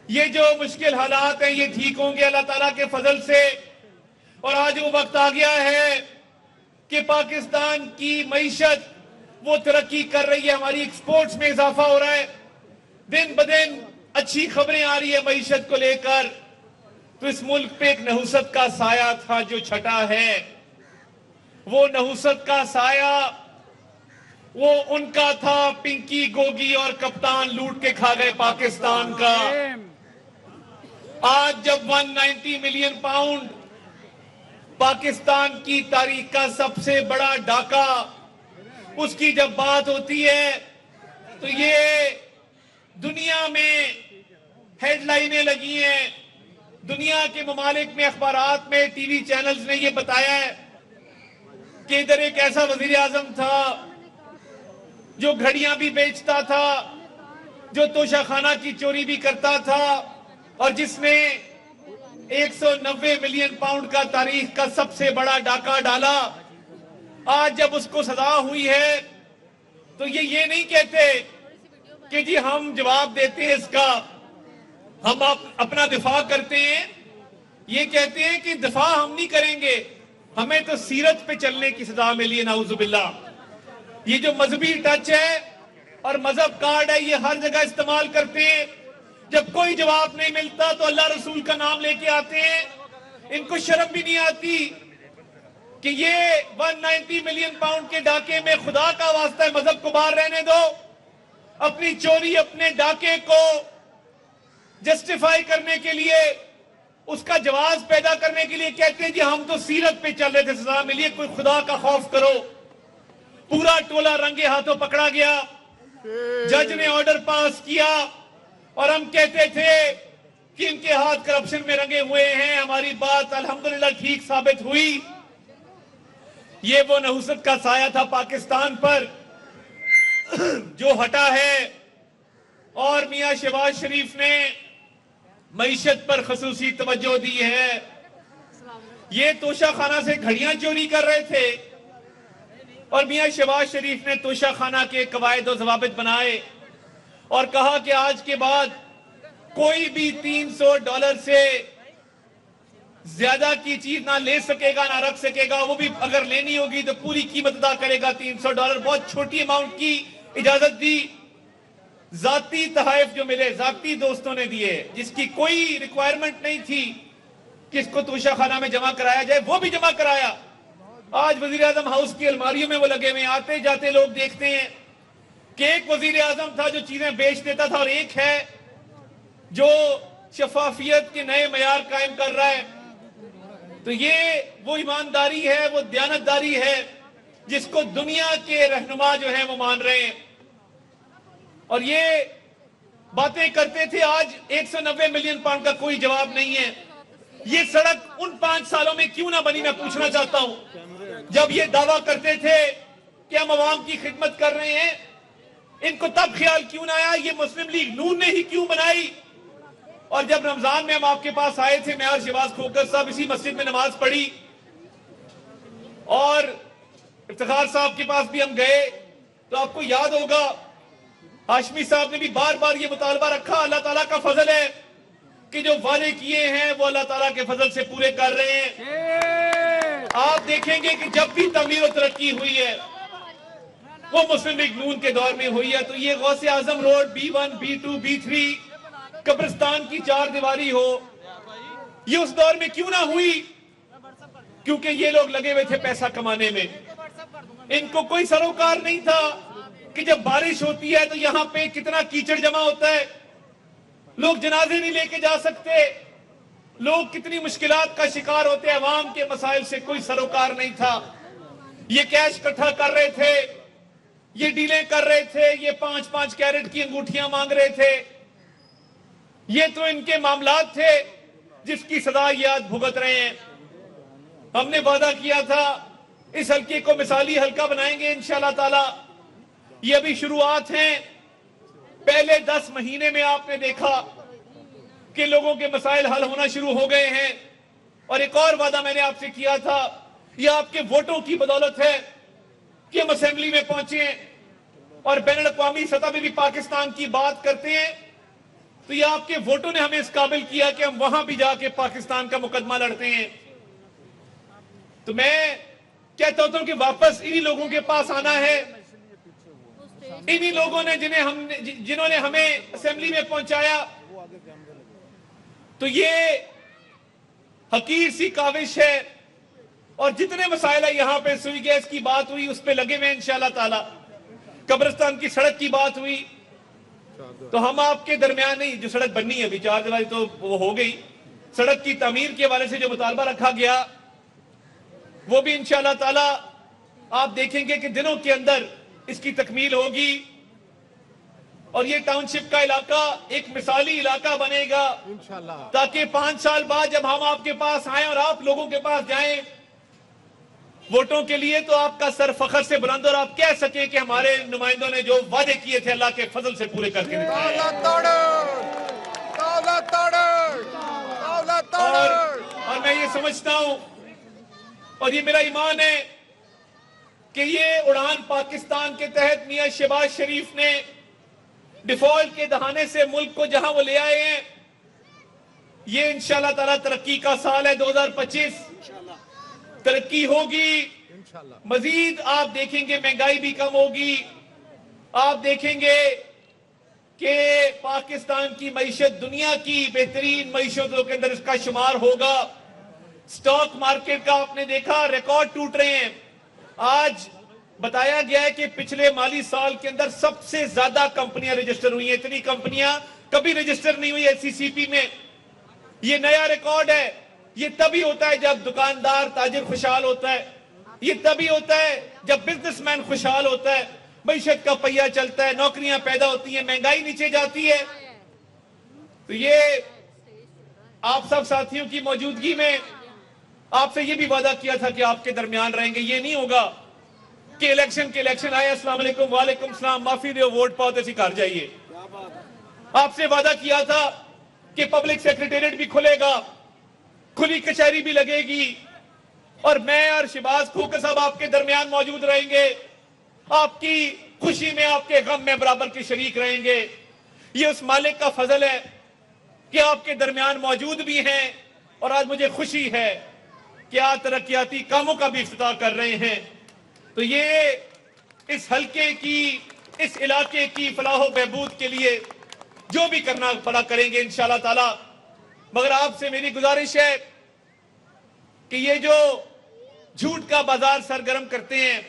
ये जो मुश्किल हालात हैं ये ठीक होंगे अल्लाह ताला के फजल से। और आज वो वक्त आ गया है कि पाकिस्तान की मईशत वो तरक्की कर रही है, हमारी एक्सपोर्ट्स में इजाफा हो रहा है, दिन ब दिन अच्छी खबरें आ रही है मईशत को लेकर। तो इस मुल्क पे एक नहुसत का साया था जो छटा है, वो नहुसत का साया वो उनका था, पिंकी गोगी और कप्तान लूट के खा गए पाकिस्तान का। आज जब 190 मिलियन पाउंड पाकिस्तान की तारीख का सबसे बड़ा डाका, उसकी जब बात होती है तो ये दुनिया में हेडलाइनें लगी हैं। दुनिया के ममालिक में अखबारात में टीवी चैनल्स ने ये बताया है कि इधर एक ऐसा वजीर आजम था जो घड़ियां भी बेचता था, जो तोशाखाना की चोरी भी करता था और जिसने 190 मिलियन पाउंड का तारीख का सबसे बड़ा डाका डाला। आज जब उसको सजा हुई है तो ये नहीं कहते कि जी हम जवाब देते हैं इसका, हम अपना दिफा करते हैं। ये कहते हैं कि दिफा हम नहीं करेंगे, हमें तो सीरत पे चलने की सजा मिली है, नाउजुबिल्लाह। ये जो मजहबी टच है और मजहब कार्ड है ये हर जगह इस्तेमाल करते हैं। जब कोई जवाब नहीं मिलता तो अल्लाह रसूल का नाम लेके आते हैं। इनको शर्म भी नहीं आती कि ये 190 मिलियन पाउंड के डाके में खुदा का वास्ता है मजहब को बाहर रहने दो। अपनी चोरी, अपने डाके को जस्टिफाई करने के लिए, उसका जवाब पैदा करने के लिए कहते हैं जी हम तो सीरत पे चल रहे थे, सजा मिली है, कोई खुदा का खौफ करो। पूरा टोला रंगे हाथों पकड़ा गया, जज ने ऑर्डर पास किया और हम कहते थे कि इनके हाथ करप्शन में रंगे हुए हैं। हमारी बात अल्हम्दुलिल्लाह ठीक साबित हुई। ये वो नहुसत का साया था पाकिस्तान पर जो हटा है। और मियां शहबाज शरीफ ने मईशत पर खसूसी तवज्जो दी है। ये तोशाखाना से घड़ियां चोरी कर रहे थे और मियां शहबाज शरीफ ने तोशाखाना के कवायद और जवाबित बनाए और कहा कि आज के बाद कोई भी $300 से ज्यादा की चीज ना ले सकेगा, ना रख सकेगा। वो भी अगर लेनी होगी तो पूरी कीमत अदा करेगा, $300। बहुत छोटी अमाउंट की इजाजत दी। जाती तहाइफ जो मिले, जाती दोस्तों ने दिए, जिसकी कोई रिक्वायरमेंट नहीं थी कि इसको तोशाखाना में जमा कराया जाए, वो भी जमा कराया। आज वजीर आजम हाउस की अलमारियों में वो लगे हुए, आते जाते लोग देखते हैं कि एक वजीर आजम था जो चीजें बेच देता था और एक है जो शफाफियत के नए मयार कायम कर रहा है। तो ये वो ईमानदारी है, वो दयानतदारी है जिसको दुनिया के रहनुमा जो है वो मान रहे हैं। और ये बातें करते थे। आज 190 मिलियन पाउंड का कोई जवाब नहीं है। ये सड़क उन 5 सालों में क्यों ना बनी, मैं पूछना चाहता हूं। जब ये दावा करते थे कि हम अवाम की खिदमत कर रहे हैं, इनको तब ख्याल क्यों ना आया ये मुस्लिम लीग नून ने ही क्यों बनाई। और जब रमजान में हम आपके पास आए थे, मैं और शहबाज खोकर साहब इसी मस्जिद में नमाज पढ़ी और इफ्तिखार साहब के पास भी हम गए, तो आपको याद होगा हाशमी साहब ने भी बार बार ये मुतालबा रखा। अल्लाह ताला का फजल है कि जो वादे किए हैं वो अल्लाह ताला के फजल से पूरे कर रहे हैं। आप देखेंगे कि जब भी तमीर और तरक्की हुई है वो मुस्लिम लीग नून के दौर में हुई है। तो ये गौसे आजम रोड B1, B2, B3, कब्रिस्तान की 4 दीवारी हो, ये उस दौर में क्यों ना हुई? क्योंकि ये लोग लगे हुए थे पैसा कमाने में। इनको कोई सरोकार नहीं था कि जब बारिश होती है तो यहां पे कितना कीचड़ जमा होता है, लोग जनाजे नहीं लेके जा सकते, लोग कितनी मुश्किलात का शिकार होते हैं। अवाम के मसाइल से कोई सरोकार नहीं था। ये कैश इकट्ठा कर रहे थे, ये डीलें कर रहे थे, ये 5-5 कैरेट की अंगूठियां मांग रहे थे। ये तो इनके मामलात थे जिसकी सजा ये आज भुगत रहे हैं। हमने वादा किया था इस हल्के को मिसाली हल्का बनाएंगे इंशाअल्लाह ताला। ये अभी शुरुआत है। पहले 10 महीने में आपने देखा कि लोगों के मसाइल हल होना शुरू हो गए हैं। और एक और वादा मैंने आपसे किया था, यह आपके वोटों की बदौलत है कि हम असेंबली में पहुंचे और बैनुल अक़वामी सतह पे भी पाकिस्तान की बात करते हैं। तो ये आपके वोटों ने हमें इस काबिल किया कि हम वहां भी जाके पाकिस्तान का मुकदमा लड़ते हैं। तो मैं कहता हूं कि वापस इन्हीं लोगों के पास आना है, इन्हीं लोगों ने जिन्होंने हमें असेंबली में पहुंचाया। तो ये हकीर सी काविश है, और जितने मसाइल है यहां पे सुई गैस की बात हुई उस पे लगे हुए इंशाल्लाह ताला, कब्रिस्तान की सड़क की बात हुई, तो हम आपके दरमियान नहीं, जो सड़क बननी है अभी 4 दिवारी तो वो हो गई, सड़क की तामीर के हवाले से जो मुतालबा रखा गया वो भी इंशाल्लाह ताला आप देखेंगे कि दिनों के अंदर इसकी तकमील होगी, और ये टाउनशिप का इलाका एक मिसाली इलाका बनेगा इंशाल्लाह, ताकि 5 साल बाद जब हम आपके पास आए और आप लोगों के पास जाएं वोटों के लिए, तो आपका सर फखर से बुलंद और आप कह सके कि हमारे नुमाइंदों ने जो वादे किए थे अल्लाह के फजल से पूरे करके दिखाए। और मैं ये समझता हूं और ये मेरा ईमान है कि ये उड़ान पाकिस्तान के तहत मियां शहबाज शरीफ ने डिफॉल्ट के दहाने से मुल्क को जहां वो ले आए हैं, ये इंशाल्लाह ताला तरक्की का साल है। 2025 तरक्की होगी, मजीद आप देखेंगे महंगाई भी कम होगी, आप देखेंगे कि पाकिस्तान की मईशत दुनिया की बेहतरीन मईशतों के अंदर इसका शुमार होगा। स्टॉक मार्केट का आपने देखा रिकॉर्ड टूट रहे हैं। आज बताया गया है कि पिछले माली साल के अंदर सबसे ज्यादा कंपनियां रजिस्टर हुई हैं, इतनी कंपनियां कभी रजिस्टर नहीं हुई एससीसीपी में। ये नया रिकॉर्ड है। ये तभी होता है जब दुकानदार ताजिर खुशहाल होता है, ये तभी होता है जब बिजनेसमैन खुशहाल होता है, मईशत का पहिया चलता है, नौकरियां पैदा होती हैं, महंगाई नीचे जाती है। तो ये आप सब साथियों की मौजूदगी में आपसे ये भी वादा किया था कि आपके दरमियान रहेंगे। ये नहीं होगा कि इलेक्शन आए, अस्सलाम वालेकुम, वालेकुम सलाम, माफी दो, वोट पाओ तो घर जाइए। आपसे वादा किया था कि पब्लिक सेक्रेटेरिएट भी खुलेगा, खुली कचहरी भी लगेगी, और मैं और शहबाज खोखर साहब आपके दरमियान मौजूद रहेंगे, आपकी खुशी में आपके गम में बराबर के शरीक रहेंगे। ये उस मालिक का फजल है कि आपके दरमियान मौजूद भी हैं, और आज मुझे खुशी है कि आज तरक्याती कामों का भी इफ्तिताह कर रहे हैं। तो ये इस हल्के की, इस इलाके की फलाह बहबूद के लिए जो भी करना पड़ा करेंगे इंशाल्लाह ताला। मगर आपसे मेरी गुजारिश है कि ये जो झूठ का बाजार सरगर्म करते हैं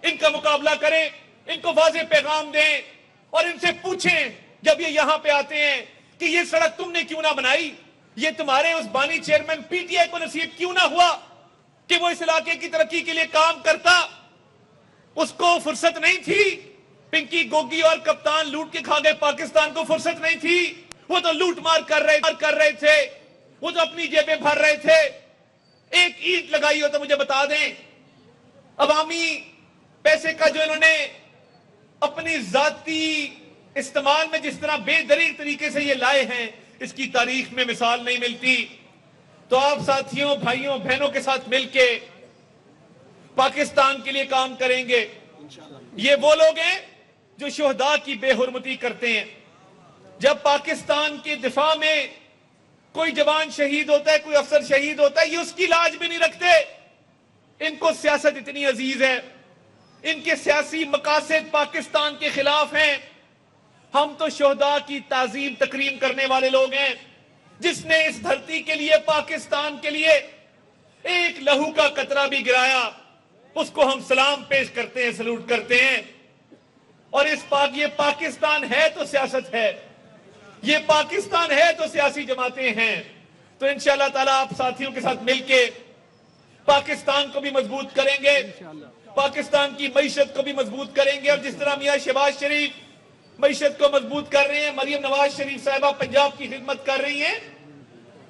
इनका मुकाबला करें, इनको वाज़ेह पैगाम दें और इनसे पूछें जब ये यहां पे आते हैं कि ये सड़क तुमने क्यों ना बनाई, ये तुम्हारे उस बानी चेयरमैन पीटीआई को नसीब क्यों ना हुआ कि वो इस इलाके की तरक्की के लिए काम करता। उसको फुर्सत नहीं थी, पिंकी गोगी और कप्तान लूट के खा गए, पाकिस्तान को फुर्सत नहीं थी, वो तो लूट मार कर रहे थे, वो तो अपनी जेबें भर रहे थे। एक ईंट लगाई हो तो मुझे बता दें, अवामी पैसे का जो इन्होंने अपनी जाती इस्तेमाल में जिस तरह बेदरीग तरीके से ये लाए हैं, इसकी तारीख में मिसाल नहीं मिलती। तो आप साथियों, भाइयों, बहनों के साथ मिलके पाकिस्तान के लिए काम करेंगे। ये वो लोग हैं जो शोहदा की बेहुरमती करते हैं। जब पाकिस्तान के दिफा में कोई जवान शहीद होता है, कोई अफसर शहीद होता है, ये उसकी लाज भी नहीं रखते। इनको सियासत इतनी अजीज है, इनके सियासी मकासद पाकिस्तान के खिलाफ हैं। हम तो शोहदा की ताजीम तकरीम करने वाले लोग हैं। जिसने इस धरती के लिए, पाकिस्तान के लिए एक लहू का कतरा भी गिराया, उसको हम सलाम पेश करते हैं, सलूट करते हैं। और ये पाकिस्तान है तो सियासत है, ये पाकिस्तान है तो सियासी जमातें हैं। तो इंशाअल्लाह ताला आप साथियों के साथ मिलके पाकिस्तान को भी मजबूत करेंगे, पाकिस्तान की मईशत को भी मजबूत करेंगे। और जिस तरह मियां शहबाज शरीफ मईशत को मजबूत कर रहे हैं, मरियम नवाज शरीफ साहिबा पंजाब की खिदमत कर रही हैं,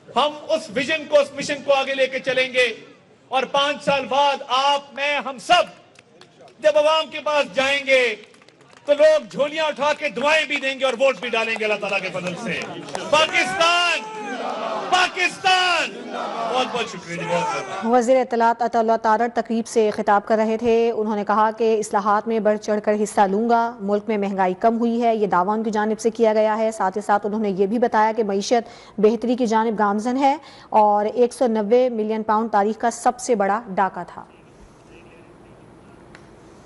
हम उस विजन को, उस मिशन को आगे लेके चलेंगे। और 5 साल बाद आप, मैं, हम सब जब अवाम के पास जाएंगे तो लोग झोलियां उठा के दुआएं भी देंगे और वोट भी डालेंगे अल्लाह ताला के फजल से। पाकिस्तान पाकिस्तान। बहुत बहुत शुक्रिया जी, बहुत बहुत। वज़ीर इत्तलात अताउल्लाह तारड़ तकरीब से खिताब कर रहे थे। उन्होंने कहा कि इस्लाहात में बढ़ चढ़ कर हिस्सा लूंगा, मुल्क में महंगाई कम हुई है, ये दावा उनकी जानिब से किया गया है। साथ ही साथ उन्होंने ये भी बताया कि मईशत बेहतरी की जानिब गामजन है और 190 मिलियन पाउंड तारीख का सबसे बड़ा डाका था।